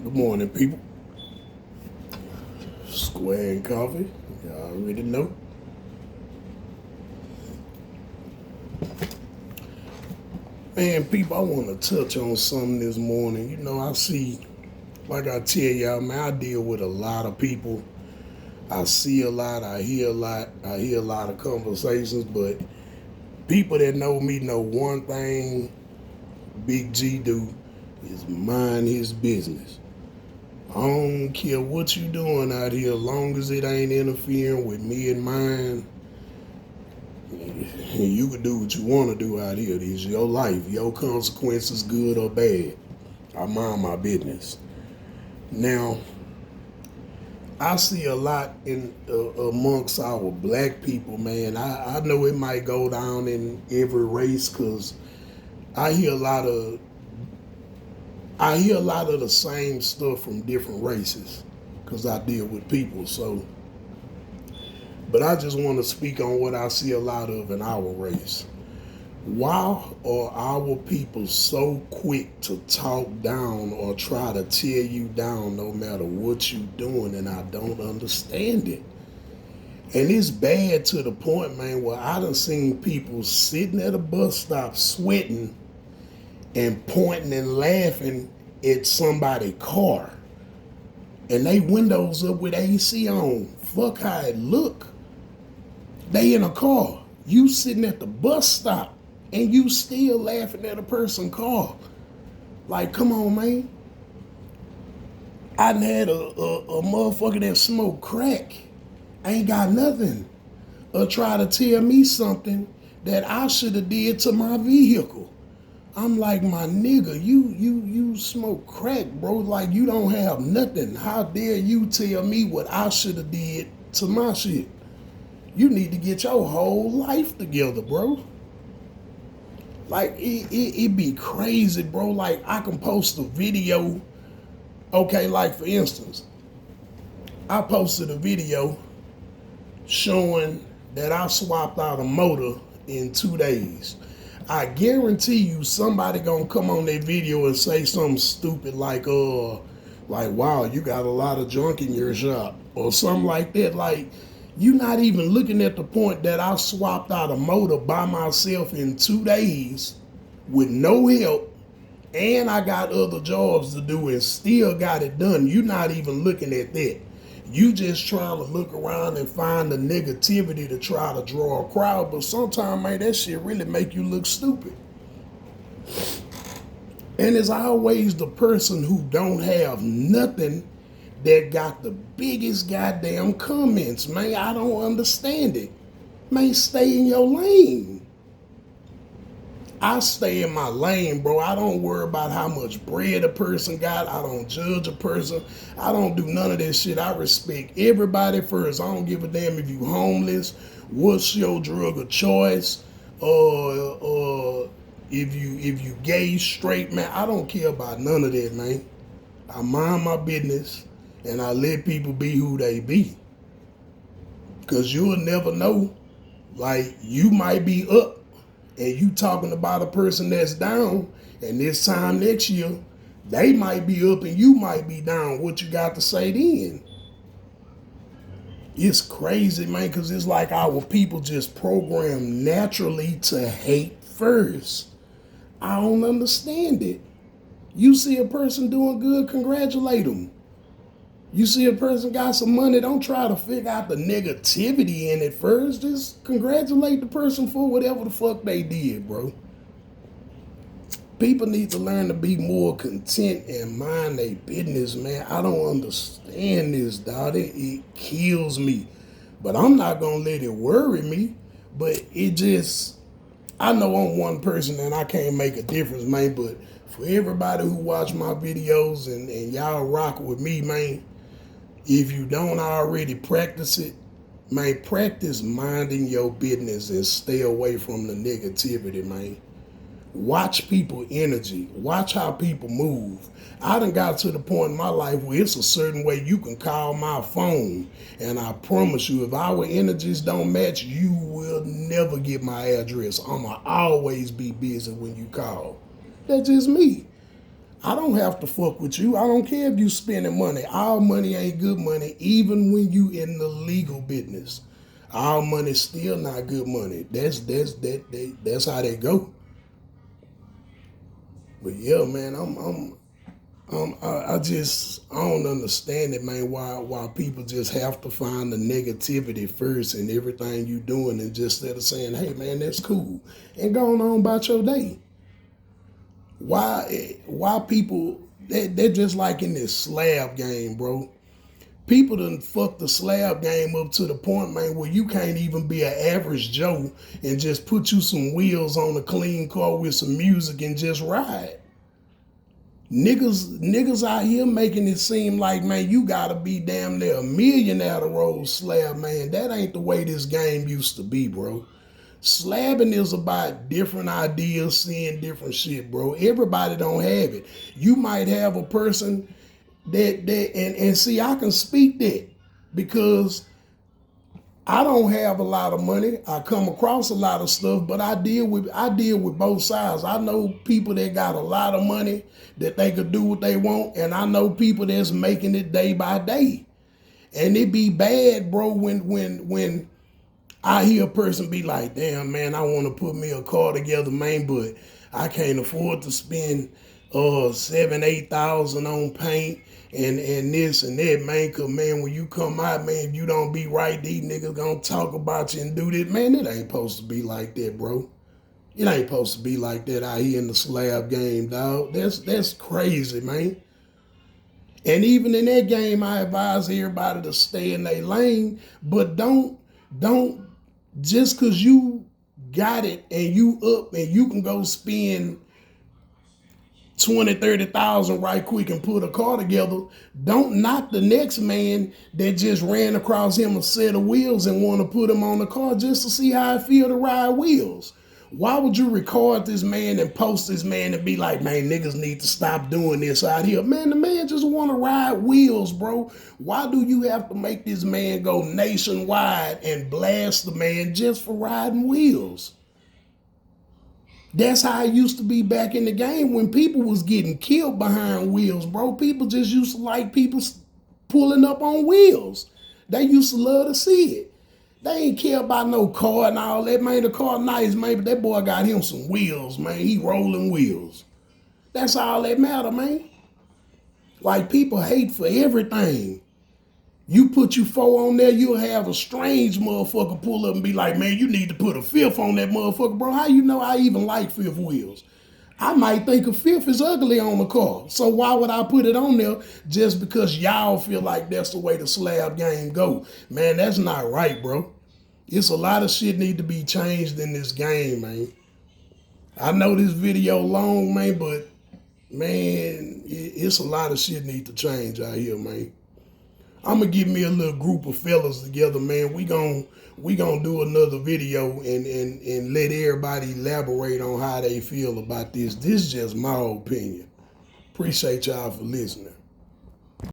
Good morning, people. Square and coffee. Y'all already know. Man, people, I want to touch on something this morning. I see, like I tell y'all, man, I deal with a lot of people. I see a lot, I hear a lot, I hear a lot of conversations, but people that know me know one thing Big G do is mind his business. I don't care what you doing out here, as long as it ain't interfering with me and mine. You can do what you want to do out here. It's your life, your consequences, good or bad. I mind my business. Now, I see a lot in amongst our black people, man. I know it might go down in every race because I hear a lot of the same stuff from different races because I deal with people. So, but I just want to speak on what I see a lot of in our race. Why are our people so quick to talk down or try to tear you down no matter what you're doing? And I don't understand it. And it's bad to the point, man, where I done seen people sitting at a bus stop sweating and pointing and laughing at somebody's car. And they windows up with AC on. Fuck how it look. They in a car. You sitting at the bus stop. And you still laughing at a person's car. Like, come on, man. I done had a motherfucker that smoked crack. Ain't got nothing. Or try to tell me something that I should have did to my vehicle. I'm like, my nigga, you smoke crack, bro. Like, you don't have nothing. How dare you tell me what I should have did to my shit? You need to get your whole life together, bro. Like, it be crazy, bro. Like, I can post a video. Okay, like, for instance, I posted a video showing that I swapped out a motor in 2 days. I guarantee you somebody gonna come on that video and say something stupid like, wow, you got a lot of junk in your shop. Or something like that. Like, you're not even looking at the point that I swapped out a motor by myself in 2 days with no help, and I got other jobs to do and still got it done. You're not even looking at that. You just trying to look around and find the negativity to try to draw a crowd, but sometimes, man, that shit really make you look stupid. And it's always the person who don't have nothing that got the biggest goddamn comments, man. I don't understand it. Man, stay in your lane. I stay in my lane, bro. I don't worry about how much bread a person got. I don't judge a person. I don't do none of that shit. I respect everybody first. I don't give a damn if you homeless, what's your drug of choice, or if you gay, straight, man. I don't care about none of that, man. I mind my business. And I let people be who they be. Because you'll never know. Like, you might be up and you talking about a person that's down, and this time next year, they might be up and you might be down. What you got to say then? It's crazy, man, because it's like our people just programmed naturally to hate first. I don't understand it. You see a person doing good, congratulate them. You see a person got some money, don't try to figure out the negativity in it first. Just congratulate the person for whatever the fuck they did, bro. People need to learn to be more content and mind their business, man. I don't understand this, dog. It kills me. But I'm not going to let it worry me. But it just, I know I'm one person and I can't make a difference, man. But for everybody who watch my videos and y'all rock with me, man, if you don't already practice it, man, practice minding your business and stay away from the negativity, man. Watch people energy. Watch how people move. I done got to the point in my life where it's a certain way you can call my phone. And I promise you, if our energies don't match, you will never get my address. I'ma always be busy when you call. That's just me. I don't have to fuck with you. I don't care if you spending money. Our money ain't good money, even when you in the legal business. Our money still not good money. That's how they go. But yeah, man, I don't understand it, man. Why people just have to find the negativity first in everything you doing, and just instead of saying, "Hey, man, that's cool," and going on about your day. Why people? They're just like in this slab game, bro. People done fucked the slab game up to the point, man, where you can't even be an average Joe and just put you some wheels on a clean car with some music and just ride. Niggas out here making it seem like, man, you gotta be damn near a millionaire to roll slab, man. That ain't the way this game used to be, bro. Slabbing is about different ideas, seeing different shit, bro. Everybody don't have it. You might have a person and see, I can speak that because I don't have a lot of money. I come across a lot of stuff, but I deal with both sides. I know people that got a lot of money that they could do what they want, and I know people that's making it day by day. And it be bad, bro, when I hear a person be like, "Damn, man, I want to put me a car together, man, but I can't afford to spend $7,000-8,000 on paint and this and that, man, cause man, when you come out, man, if you don't be right, these niggas gonna talk about you and do this." Man, it ain't supposed to be like that, bro. It ain't supposed to be like that out here in the slab game, dog. That's crazy, man. And even in that game, I advise everybody to stay in their lane, but don't just cause you got it and you up and you can go spend 20,000-30,000 right quick and put a car together, don't knock the next man that just ran across him a set of wheels and want to put him on the car just to see how it feel to ride wheels. Why would you record this man and post this man and be like, "Man, niggas need to stop doing this out here"? Man, the man just want to ride wheels, bro. Why do you have to make this man go nationwide and blast the man just for riding wheels? That's how it used to be back in the game when people was getting killed behind wheels, bro. People just used to like people pulling up on wheels. They used to love to see it. They ain't care about no car and all that, man. The car nice, man, but that boy got him some wheels, man. He rolling wheels. That's all that matter, man. Like, people hate for everything. You put you 4 on there, you'll have a strange motherfucker pull up and be like, "Man, you need to put a 5th on that motherfucker." Bro, how you know I even like 5th wheels? I might think a 5th is ugly on the car. So why would I put it on there just because y'all feel like that's the way the slab game go? Man, that's not right, bro. It's a lot of shit need to be changed in this game, man. I know this video long, man, but man, it's a lot of shit need to change out here, man. I'm gonna get me a little group of fellas together, man. We gon' do another video and let everybody elaborate on how they feel about this. This is just my opinion. Appreciate y'all for listening.